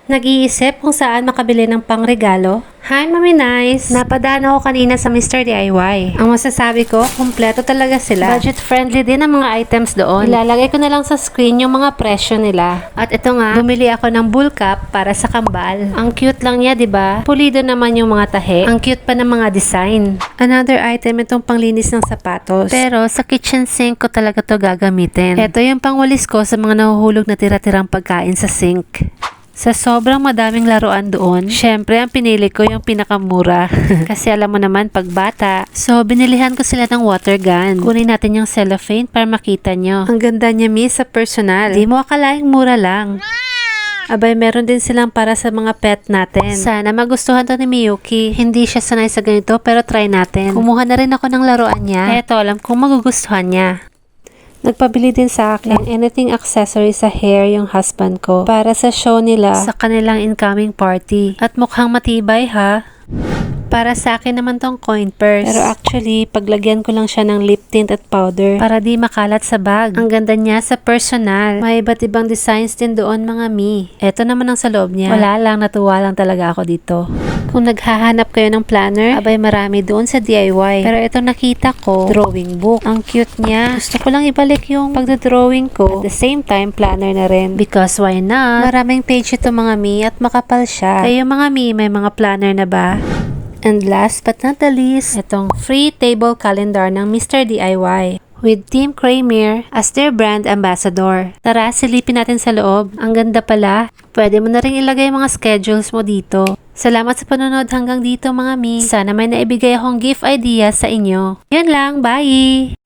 Nag-iisip kung saan makabili ng pangregalo? Hi, Mami Nice! Napadaan ako kanina sa Mr. DIY. Ang masasabi ko, kumpleto talaga sila. Budget-friendly din ang mga items doon. Ilalagay ko na lang sa screen yung mga presyo nila. At ito nga, bumili ako ng bull cap para sa kambal. Ang cute lang niya, di ba? Pulido naman yung mga tahe. Ang cute pa ng mga design. Another item itong panglinis ng sapatos. Pero sa kitchen sink ko talaga to gagamitin. Ito yung pangwalis ko sa mga nahuhulog na tira-tirang pagkain sa sink. Sa sobrang madaming laruan doon, syempre ang pinili ko yung pinakamura. Kasi alam mo naman pag bata. So binilihan ko sila ng water gun. Kunin natin yung cellophane para makita nyo. Ang ganda niya, miss, sa personal. Di mo akalaing mura lang. Abay, meron din silang para sa mga pet natin. Sana magustuhan to ni Miyuki. Hindi siya sanay sa ganito pero try natin. Kumuha na rin ako ng laruan niya. Eto, alam kong magugustuhan niya. Nagpabili din sa akin ng anything accessory sa hair yung husband ko para sa show nila sa kanilang incoming party. At mukhang matibay ha. Para sa akin naman tong coin purse. Pero actually, paglagyan ko lang siya ng lip tint at powder para di makalat sa bag. Ang ganda niya sa personal. May iba't ibang designs din doon mga mi. Eto naman ang sa loob niya. Wala lang, natuwa lang talaga ako dito. Kung naghahanap kayo ng planner, abay marami doon sa DIY. Pero ito nakita ko, drawing book. Ang cute niya. Gusto ko lang ibalik yung pagdodrawing ko. At the same time, planner na rin. Because why not? Maraming page ito mga mi at makapal siya. Kayo mga mi, may mga planner na ba? And last but not the least, itong free table calendar ng Mr. DIY with Team Kramer as their brand ambassador. Tara, silipin natin sa loob. Ang ganda pala. Pwede mo na rin ilagay mga schedules mo dito. Salamat sa panonood hanggang dito mga mi. Sana may naibigay akong gift idea sa inyo. Yun lang, bye!